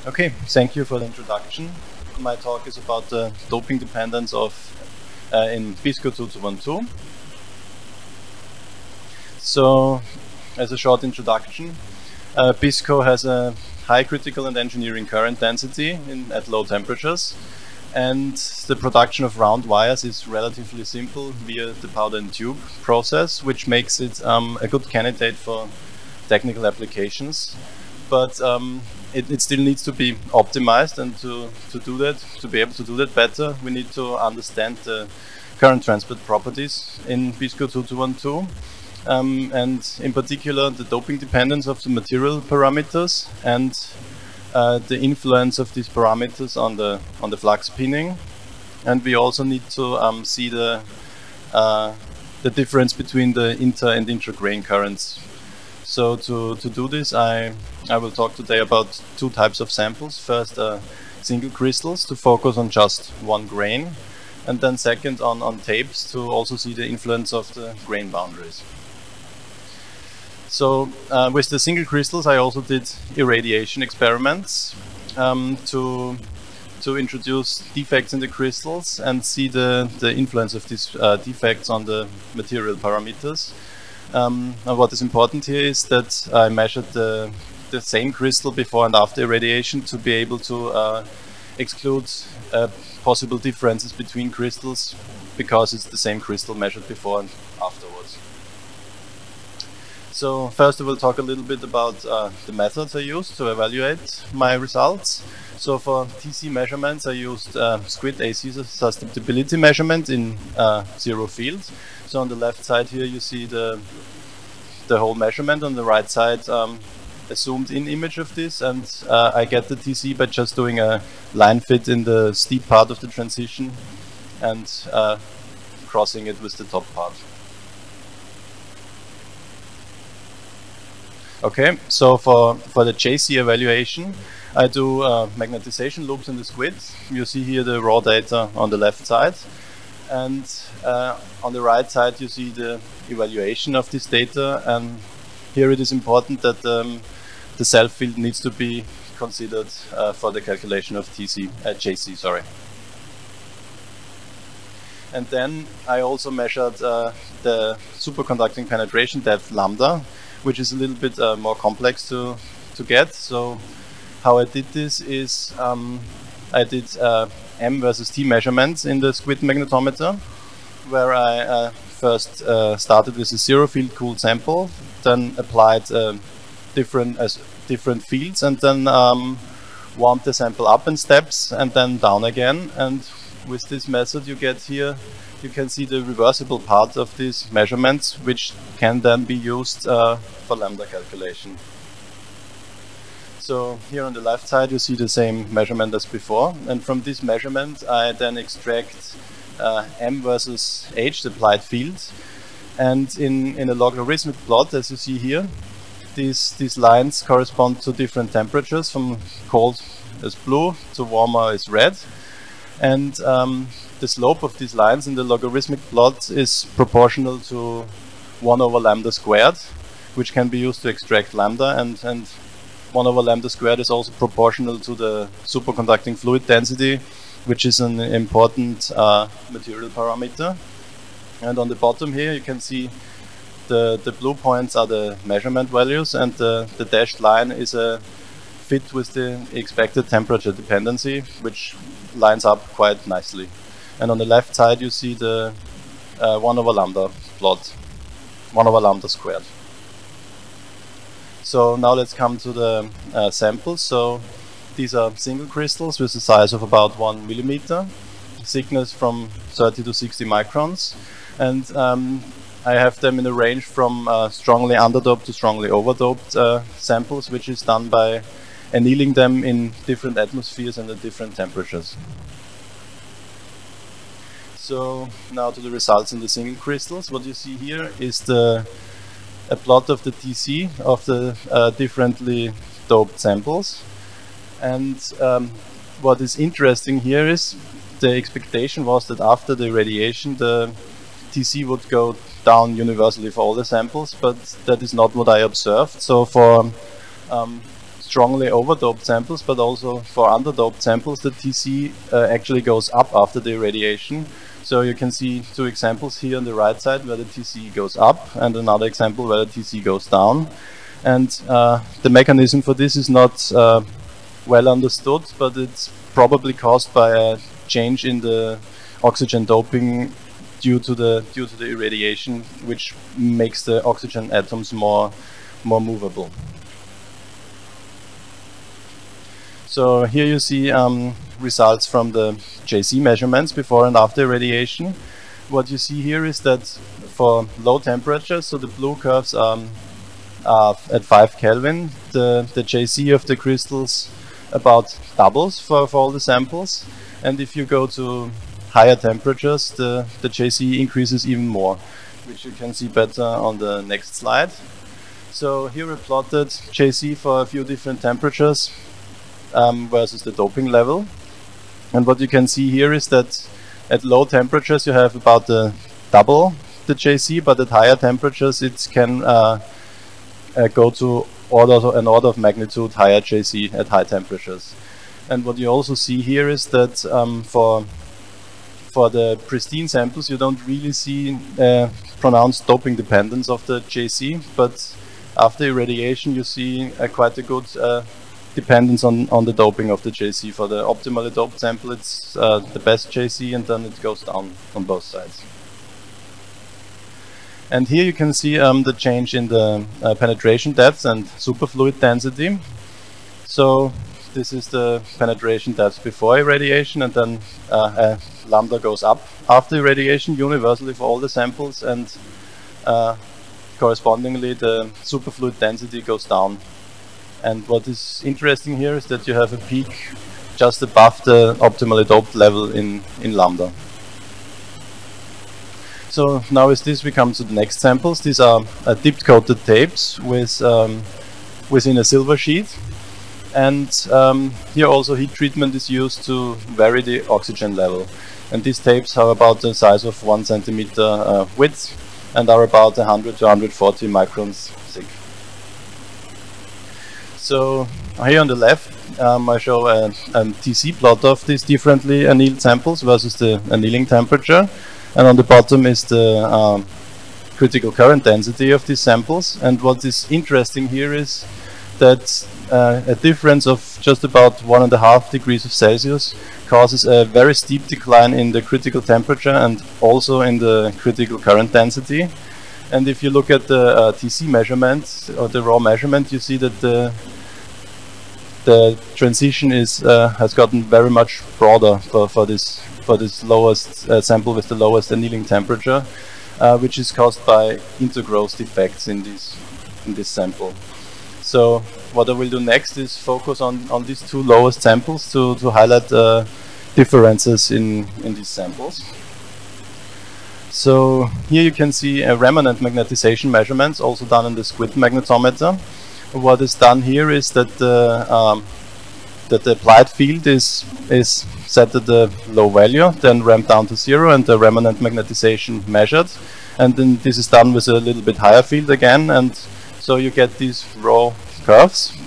Okay, thank you for the introduction. My talk is about the doping dependence of in BISCO 2212. So, as a short introduction, BISCO has a high critical and engineering current density at low temperatures, and the production of round wires is relatively simple via the powder and tube process, which makes it a good candidate for technical applications. But it still needs to be optimized, and to be able to do that better, we need to understand the current transport properties in BISCO 2212, and in particular the doping dependence of the material parameters and the influence of these parameters on the flux pinning. And we also need to see the difference between the inter and intra-grain currents. So to do this, I will talk today about two types of samples. First, single crystals to focus on just one grain, and then second on tapes to also see the influence of the grain boundaries. So with the single crystals, I also did irradiation experiments to introduce defects in the crystals and see the influence of these defects on the material parameters. And what is important here is that I measured the same crystal before and after irradiation to be able to exclude possible differences between crystals, because it's the same crystal measured before and afterwards. So first I will talk a little bit about the methods I used to evaluate my results. So for TC measurements, I used SQUID AC susceptibility measurement in zero field. So on the left side here you see the whole measurement, on the right side a zoomed in image of this, and I get the TC by just doing a line fit in the steep part of the transition and crossing it with the top part. Okay, so for the JC evaluation, I do magnetization loops in the SQUID. You see here the raw data on the left side, and on the right side you see the evaluation of this data, and here it is important that the self field needs to be considered for the calculation of JC. Sorry. And then I also measured the superconducting penetration depth lambda, which is a little bit more complex to get. So how I did this is I did M versus T measurements in the SQUID magnetometer, where I first started with a zero field cooled sample, then applied different fields, and then warmed the sample up in steps and then down again. And with this method you get here, you can see the reversible part of these measurements, which can then be used for lambda calculation. So here on the left side you see the same measurement as before, and from this measurement I then extract M versus H, the applied field, and in a logarithmic plot, as you see here, these lines correspond to different temperatures, from cold as blue to warmer as red, and the slope of these lines in the logarithmic plot is proportional to 1 over lambda squared, which can be used to extract lambda, and 1 over lambda squared is also proportional to the superconducting fluid density, which is an important material parameter. And on the bottom here you can see the blue points are the measurement values, and the dashed line is a fit with the expected temperature dependency, which lines up quite nicely. And on the left side you see the 1 over lambda plot, 1 over lambda squared. So now let's come to the samples. So these are single crystals with a size of about 1 millimeter, thickness from 30 to 60 microns, and I have them in a range from strongly underdoped to strongly overdoped samples, which is done by annealing them in different atmospheres and at different temperatures. So now to the results in the single crystals. What you see here is a plot of the TC of the differently doped samples. And what is interesting here is the expectation was that after the irradiation the TC would go down universally for all the samples, but that is not what I observed. So for strongly overdoped samples, but also for underdoped samples, the TC actually goes up after the irradiation. So you can see two examples here on the right side where the TC goes up, and another example where the TC goes down. And the mechanism for this is not well understood, but it's probably caused by a change in the oxygen doping due to the irradiation, which makes the oxygen atoms more movable. So here you see results from the JC measurements before and after irradiation. What you see here is that for low temperatures, so the blue curves are at 5 Kelvin, the JC of the crystals about doubles for all the samples. And if you go to higher temperatures, the JC increases even more, which you can see better on the next slide. So here we plotted JC for a few different temperatures versus the doping level. And what you can see here is that at low temperatures you have about double the JC, but at higher temperatures it can go to an order of magnitude higher JC at high temperatures. And what you also see here is that for the pristine samples you don't really see pronounced doping dependence of the JC, but after irradiation you see quite a good dependence on the doping of the JC. For the optimally doped sample it's the best JC, and then it goes down on both sides. And here you can see the change in the penetration depth and superfluid density. So this is the penetration depth before irradiation, and then lambda goes up after irradiation universally for all the samples, and correspondingly the superfluid density goes down. And what is interesting here is that you have a peak just above the optimally doped level in lambda. So now with this we come to the next samples. These are dipped coated tapes with within a silver sheet, and here also heat treatment is used to vary the oxygen level. And these tapes are about the size of 1 centimeter width and are about 100 to 140 microns thick. So here on the left I show a TC plot of these differently annealed samples versus the annealing temperature. And on the bottom is the critical current density of these samples. And what is interesting here is that a difference of just about 1.5 degrees of Celsius causes a very steep decline in the critical temperature and also in the critical current density. And if you look at the TC measurement or the raw measurement, you see that the transition is has gotten very much broader for this lowest sample with the lowest annealing temperature, which is caused by intergrowth defects in this sample. So what I will do next is focus on these two lowest samples to highlight differences in these samples. So here you can see remanent magnetization measurements also done in the squid magnetometer. What is done here is that the applied field is set at a low value, then ramped down to 0, and the remanent magnetization measured. And then this is done with a little bit higher field again, and so you get these raw curves.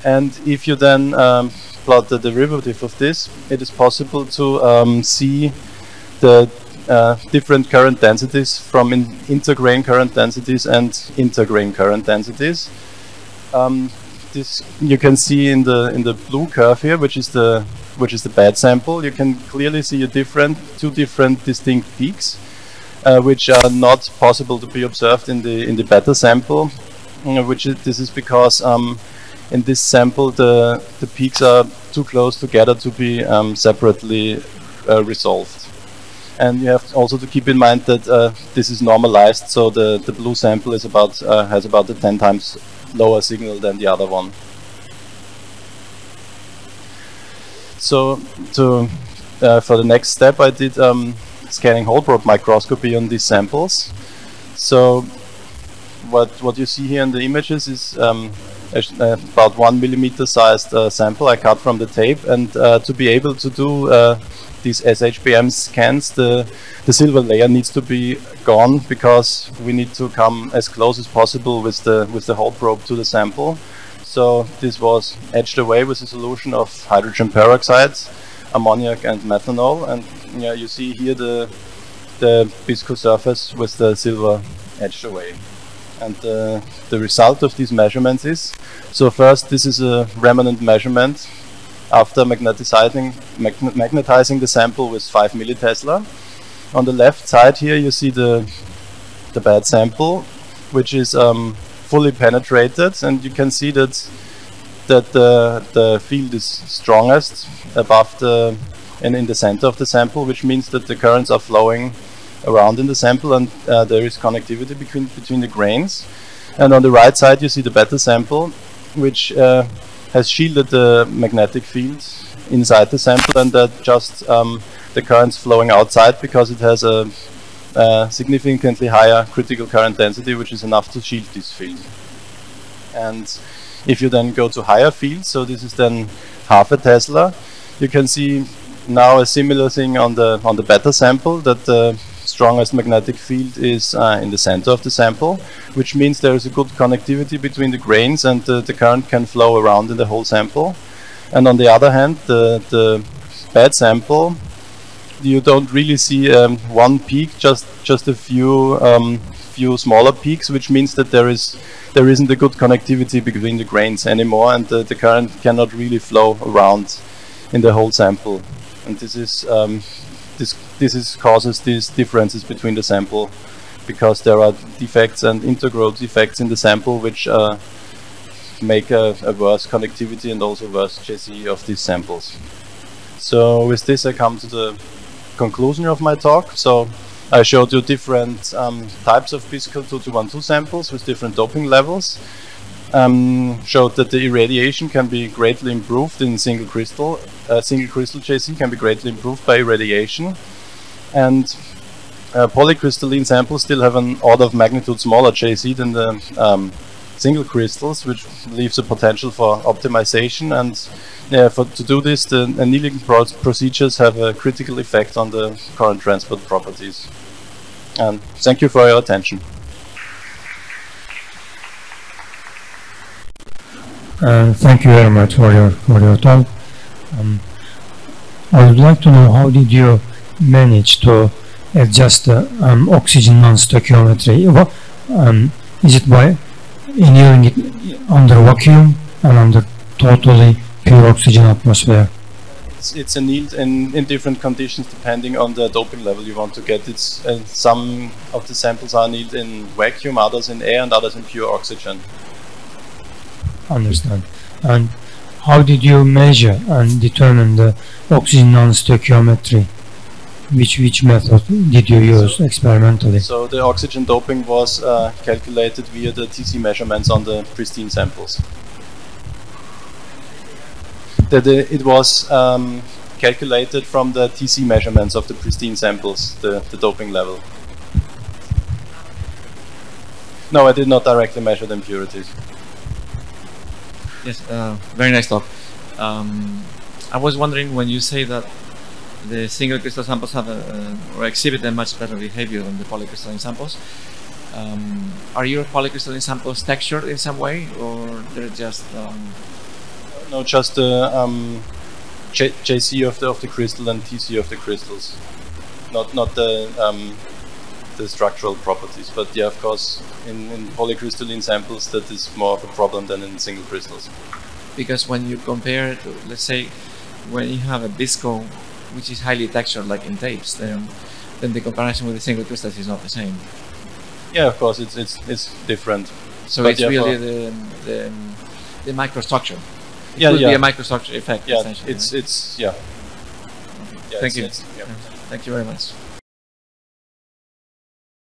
And if you then plot the derivative of this, it is possible to see the different current densities from intergrain current densities and intergrain current densities. This you can see in the blue curve here, which is the bad sample. You can clearly see two different distinct peaks, which are not possible to be observed in the better sample. This is because in this sample the peaks are too close together to be separately resolved. And you have also to keep in mind that this is normalized, so the blue sample is has about a 10 times lower signal than the other one. So for the next step I did scanning whole probe microscopy on these samples. So what you see here in the images is about 1 millimeter sized sample I cut from the tape, and to be able to do these SHBM scans, the silver layer needs to be gone, because we need to come as close as possible with the whole probe to the sample. So this was etched away with a solution of hydrogen peroxide, ammoniac and methanol, and yeah, you see here the viscous surface with the silver etched away. And the result of these measurements is, so first this is a remnant measurement after magnetizing the sample with 5 millitesla. On the left side here you see the bad sample, which is fully penetrated, and you can see that the field is strongest above and in the center of the sample, which means that the currents are flowing around in the sample, and there is connectivity between the grains. And on the right side you see the better sample, which has shielded the magnetic field inside the sample, and that just the currents flowing outside because it has a significantly higher critical current density, which is enough to shield this field. And if you then go to higher fields, so this is then half a Tesla, you can see now a similar thing on the better sample, that the strongest magnetic field is in the center of the sample, which means there is a good connectivity between the grains, and the current can flow around in the whole sample. And on the other hand, the bad sample, you don't really see one peak, just a few smaller peaks, which means that there isn't a good connectivity between the grains anymore, and the current cannot really flow around in the whole sample. And this causes these differences between the sample, because there are defects and integral defects in the sample which make a worse connectivity and also worse JC of these samples. So with this I come to the conclusion of my talk. So I showed you different types of Bisquil 2212 samples with different doping levels. Showed that the irradiation can be greatly improved in single crystal JC can be greatly improved by irradiation, and polycrystalline samples still have an order of magnitude smaller JC than the single crystals, which leaves a potential for optimization. And to do this, the annealing procedures have a critical effect on the current transport properties. And thank you for your attention. Thank you very much for your talk. I would like to know, how did you manage to adjust the oxygen non-stoichiometry? Is it by annealing it under vacuum and under totally pure oxygen atmosphere? It's annealed in different conditions depending on the doping level you want to get. Some of the samples are annealed in vacuum, others in air, and others in pure oxygen. Understand. And how did you measure and determine the oxygen non-stoichiometry? Which method did you use experimentally? So the oxygen doping was calculated via the TC measurements on the pristine samples. It was calculated from the TC measurements of the pristine samples, the doping level. No, I did not directly measure the impurities. Yes, very nice talk. I was wondering, when you say that the single crystal samples have or exhibit a much better behavior than the polycrystalline samples, are your polycrystalline samples textured in some way, or they're just no, just the JC of the crystal and TC of the crystals, not the structural properties. But yeah, of course, in polycrystalline samples that is more of a problem than in single crystals. Because when you compare to, let's say, when you have a Bisquil which is highly textured, like in tapes, then the comparison with the single crystals is not the same. Yeah, of course, it's different. So but it's really the microstructure. It could be a microstructure effect. Yeah, essentially. it's yeah. Thank you. Yeah. Thank you very much.